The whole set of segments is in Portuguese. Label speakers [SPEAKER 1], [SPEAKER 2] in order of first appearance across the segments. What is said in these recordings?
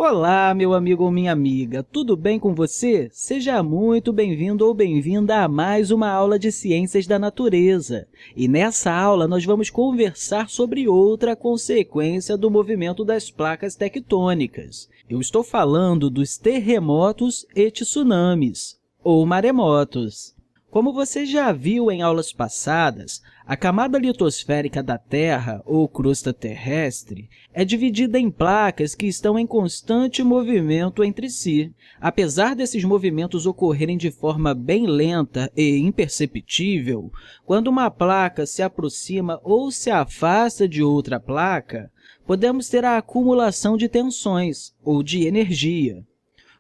[SPEAKER 1] Olá, meu amigo ou minha amiga, tudo bem com você? Seja muito bem-vindo ou bem-vinda a mais uma aula de Ciências da Natureza. E nessa aula nós vamos conversar sobre outra consequência do movimento das placas tectônicas. Eu estou falando dos terremotos e tsunamis, ou maremotos. Como você já viu em aulas passadas, a camada litosférica da Terra, ou crosta terrestre, é dividida em placas que estão em constante movimento entre si. Apesar desses movimentos ocorrerem de forma bem lenta e imperceptível, quando uma placa se aproxima ou se afasta de outra placa, podemos ter a acumulação de tensões, ou de energia.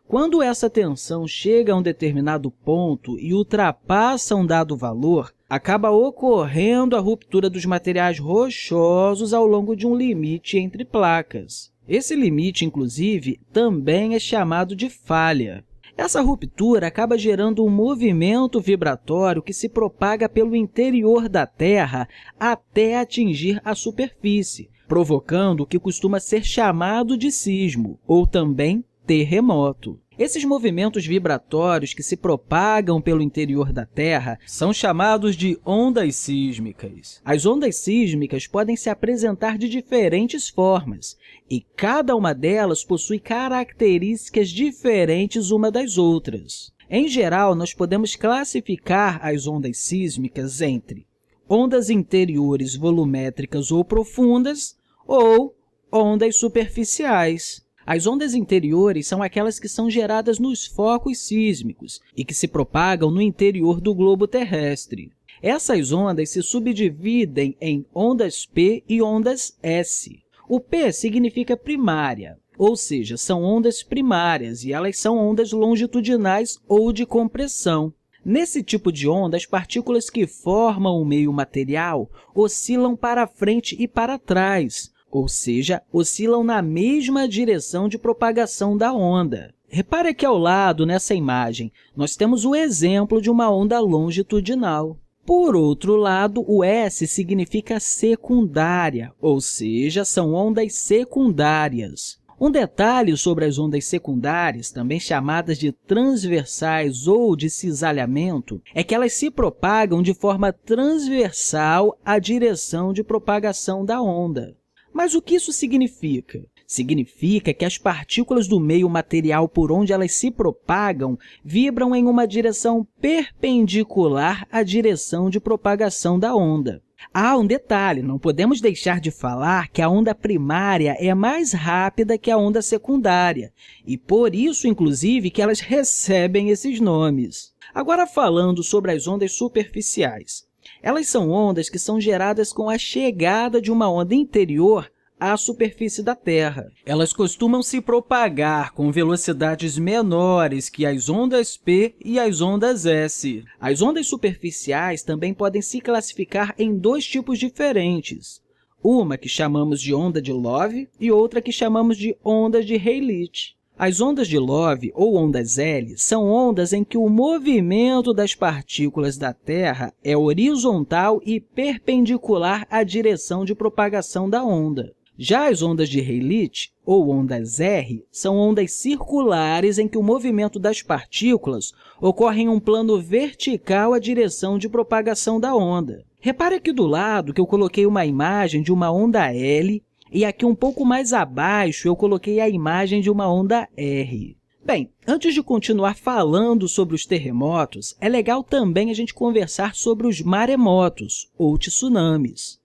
[SPEAKER 1] Quando essa tensão chega a um determinado ponto e ultrapassa um dado valor, acaba ocorrendo a ruptura dos materiais rochosos ao longo de um limite entre placas. Esse limite, inclusive, também é chamado de falha. Essa ruptura acaba gerando um movimento vibratório que se propaga pelo interior da Terra até atingir a superfície, provocando o que costuma ser chamado de sismo, ou também terremoto. Esses movimentos vibratórios que se propagam pelo interior da Terra são chamados de ondas sísmicas. As ondas sísmicas podem se apresentar de diferentes formas, e cada uma delas possui características diferentes uma das outras. Em geral, nós podemos classificar as ondas sísmicas entre ondas interiores volumétricas ou profundas ou ondas superficiais. As ondas interiores são aquelas que são geradas nos focos sísmicos e que se propagam no interior do globo terrestre. Essas ondas se subdividem em ondas P e ondas S. O P significa primária, ou seja, são ondas primárias e elas são ondas longitudinais ou de compressão. Nesse tipo de onda, as partículas que formam o meio material oscilam para frente e para trás, ou seja, oscilam na mesma direção de propagação da onda. Repare aqui ao lado, nessa imagem, nós temos o exemplo de uma onda longitudinal. Por outro lado, o S significa secundária, ou seja, são ondas secundárias. Um detalhe sobre as ondas secundárias, também chamadas de transversais ou de cisalhamento, é que elas se propagam de forma transversal à direção de propagação da onda. Mas o que isso significa? Significa que as partículas do meio material por onde elas se propagam vibram em uma direção perpendicular à direção de propagação da onda. Há um detalhe, não podemos deixar de falar que a onda primária é mais rápida que a onda secundária, e por isso, inclusive, que elas recebem esses nomes. Agora, falando sobre as ondas superficiais. Elas são ondas que são geradas com a chegada de uma onda interior à superfície da Terra. Elas costumam se propagar com velocidades menores que as ondas P e as ondas S. As ondas superficiais também podem se classificar em dois tipos diferentes. Uma que chamamos de onda de Love e outra que chamamos de onda de Rayleigh. As ondas de Love, ou ondas L, são ondas em que o movimento das partículas da Terra é horizontal e perpendicular à direção de propagação da onda. Já as ondas de Rayleigh, ou ondas R, são ondas circulares em que o movimento das partículas ocorre em um plano vertical à direção de propagação da onda. Repare aqui do lado que eu coloquei uma imagem de uma onda L, e aqui um pouco mais abaixo eu coloquei a imagem de uma onda R. Bem, antes de continuar falando sobre os terremotos, é legal também a gente conversar sobre os maremotos, ou tsunamis.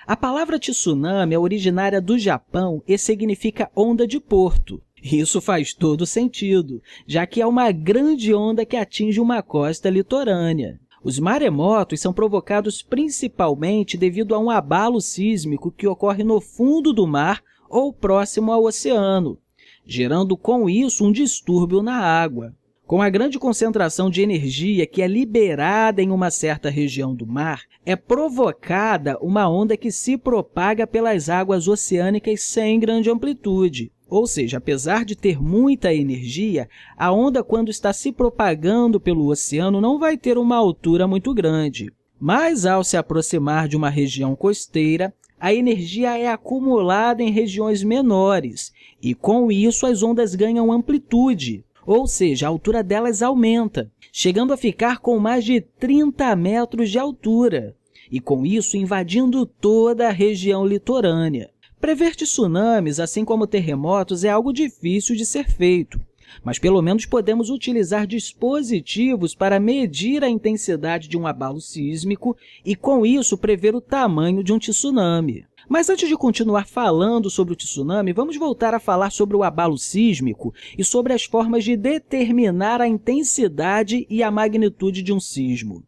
[SPEAKER 1] A palavra tsunami é originária do Japão e significa onda de porto. Isso faz todo sentido, já que é uma grande onda que atinge uma costa litorânea. Os maremotos são provocados principalmente devido a um abalo sísmico que ocorre no fundo do mar ou próximo ao oceano, gerando com isso um distúrbio na água. Com a grande concentração de energia que é liberada em uma certa região do mar, é provocada uma onda que se propaga pelas águas oceânicas sem grande amplitude. Ou seja, apesar de ter muita energia, a onda, quando está se propagando pelo oceano, não vai ter uma altura muito grande. Mas, ao se aproximar de uma região costeira, a energia é acumulada em regiões menores e, com isso, as ondas ganham amplitude, ou seja, a altura delas aumenta, chegando a ficar com mais de 30 metros de altura, e, com isso, invadindo toda a região litorânea. Prever tsunamis, assim como terremotos, é algo difícil de ser feito, mas pelo menos podemos utilizar dispositivos para medir a intensidade de um abalo sísmico e, com isso, prever o tamanho de um tsunami. Mas antes de continuar falando sobre o tsunami, vamos voltar a falar sobre o abalo sísmico e sobre as formas de determinar a intensidade e a magnitude de um sismo.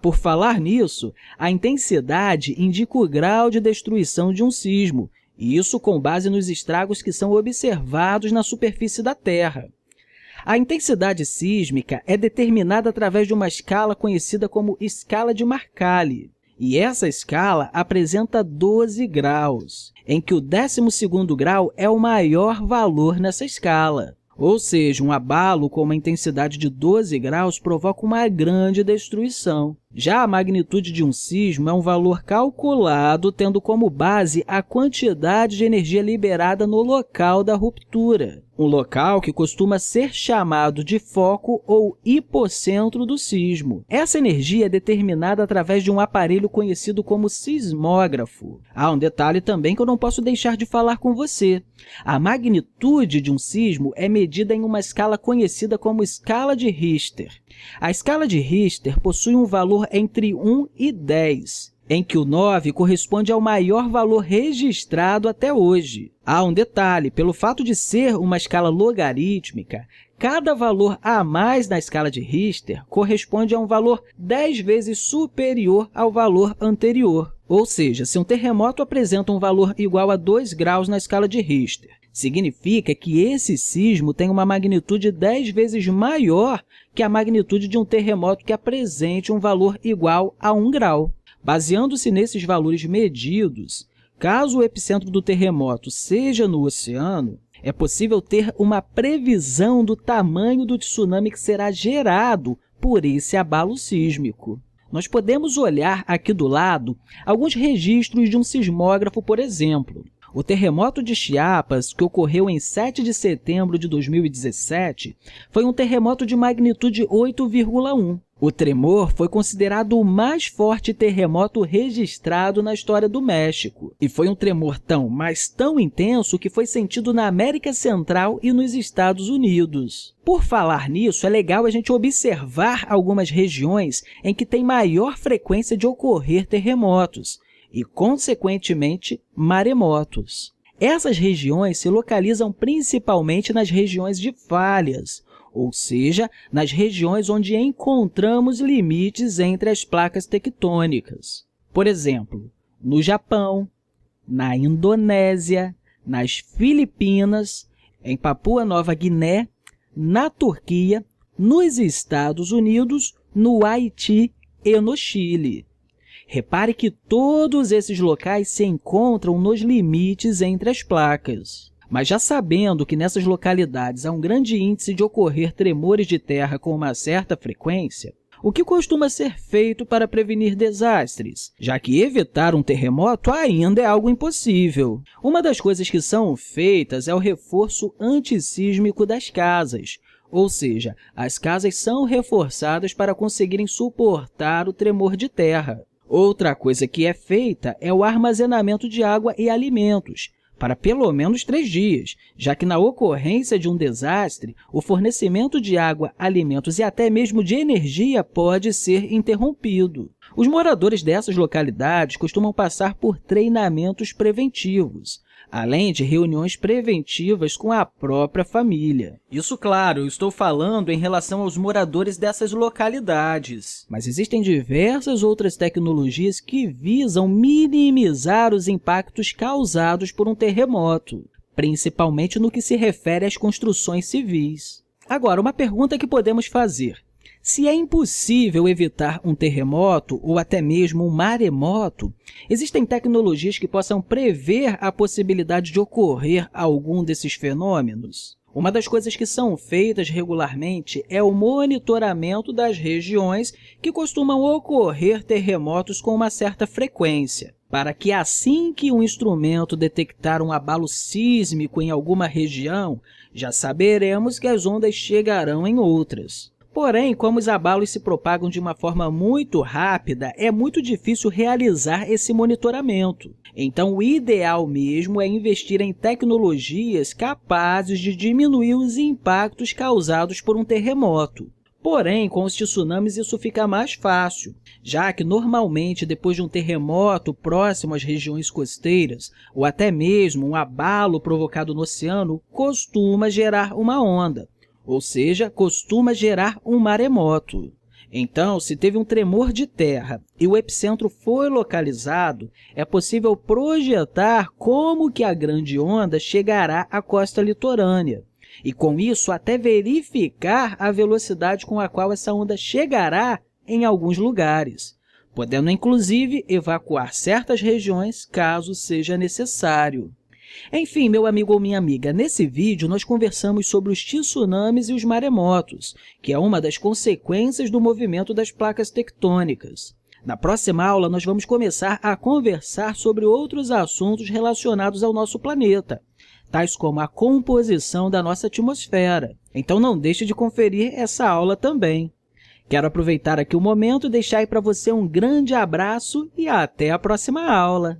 [SPEAKER 1] Por falar nisso, a intensidade indica o grau de destruição de um sismo, e isso com base nos estragos que são observados na superfície da Terra. A intensidade sísmica é determinada através de uma escala conhecida como escala de Mercalli. E essa escala apresenta 12 graus, em que o 12º grau é o maior valor nessa escala. Ou seja, um abalo com uma intensidade de 12 graus provoca uma grande destruição. Já a magnitude de um sismo é um valor calculado tendo como base a quantidade de energia liberada no local da ruptura, um local que costuma ser chamado de foco ou hipocentro do sismo. Essa energia é determinada através de um aparelho conhecido como sismógrafo. Há um detalhe também que eu não posso deixar de falar com você. A magnitude de um sismo é medida em uma escala conhecida como escala de Richter. A escala de Richter possui um valor entre 1 e 10, em que o 9 corresponde ao maior valor registrado até hoje. Há um detalhe, pelo fato de ser uma escala logarítmica, cada valor a mais na escala de Richter corresponde a um valor 10 vezes superior ao valor anterior. Ou seja, se um terremoto apresenta um valor igual a 2 graus na escala de Richter, significa que esse sismo tem uma magnitude 10 vezes maior que a magnitude de um terremoto que apresente um valor igual a 1 grau. Baseando-se nesses valores medidos, caso o epicentro do terremoto seja no oceano, é possível ter uma previsão do tamanho do tsunami que será gerado por esse abalo sísmico. Nós podemos olhar aqui do lado alguns registros de um sismógrafo, por exemplo. O terremoto de Chiapas, que ocorreu em 7 de setembro de 2017, foi um terremoto de magnitude 8,1. O tremor foi considerado o mais forte terremoto registrado na história do México. E foi um tremor tão intenso que foi sentido na América Central e nos Estados Unidos. Por falar nisso, é legal a gente observar algumas regiões em que tem maior frequência de ocorrer terremotos e, consequentemente, maremotos. Essas regiões se localizam principalmente nas regiões de falhas, ou seja, nas regiões onde encontramos limites entre as placas tectônicas. Por exemplo, no Japão, na Indonésia, nas Filipinas, em Papua Nova Guiné, na Turquia, nos Estados Unidos, no Haiti e no Chile. Repare que todos esses locais se encontram nos limites entre as placas. Mas já sabendo que nessas localidades há um grande índice de ocorrer tremores de terra com uma certa frequência, o que costuma ser feito para prevenir desastres, já que evitar um terremoto ainda é algo impossível. Uma das coisas que são feitas é o reforço antissísmico das casas, ou seja, as casas são reforçadas para conseguirem suportar o tremor de terra. Outra coisa que é feita é o armazenamento de água e alimentos, para pelo menos 3 dias, já que na ocorrência de um desastre, o fornecimento de água, alimentos e até mesmo de energia pode ser interrompido. Os moradores dessas localidades costumam passar por treinamentos preventivos, além de reuniões preventivas com a própria família. Isso, claro, eu estou falando em relação aos moradores dessas localidades. Mas existem diversas outras tecnologias que visam minimizar os impactos causados por um terremoto, principalmente no que se refere às construções civis. Agora, uma pergunta que podemos fazer. Se é impossível evitar um terremoto ou até mesmo um maremoto, existem tecnologias que possam prever a possibilidade de ocorrer algum desses fenômenos? Uma das coisas que são feitas regularmente é o monitoramento das regiões que costumam ocorrer terremotos com uma certa frequência. para que assim que um instrumento detectar um abalo sísmico em alguma região, já saberemos que as ondas chegarão em outras. Porém, como os abalos se propagam de uma forma muito rápida, é muito difícil realizar esse monitoramento. Então, o ideal mesmo é investir em tecnologias capazes de diminuir os impactos causados por um terremoto. Porém, com os tsunamis isso fica mais fácil, já que normalmente depois de um terremoto próximo às regiões costeiras, ou até mesmo um abalo provocado no oceano, costuma gerar uma onda, ou seja, costuma gerar um maremoto. Então, se teve um tremor de terra e o epicentro foi localizado, é possível projetar como que a grande onda chegará à costa litorânea. E, com isso, até verificar a velocidade com a qual essa onda chegará em alguns lugares, podendo, inclusive, evacuar certas regiões caso seja necessário. Enfim, meu amigo ou minha amiga, nesse vídeo nós conversamos sobre os tsunamis e os maremotos, que é uma das consequências do movimento das placas tectônicas. Na próxima aula, nós vamos começar a conversar sobre outros assuntos relacionados ao nosso planeta, tais como a composição da nossa atmosfera. Então, não deixe de conferir essa aula também. Quero aproveitar aqui o momento e deixar aí para você um grande abraço e até a próxima aula!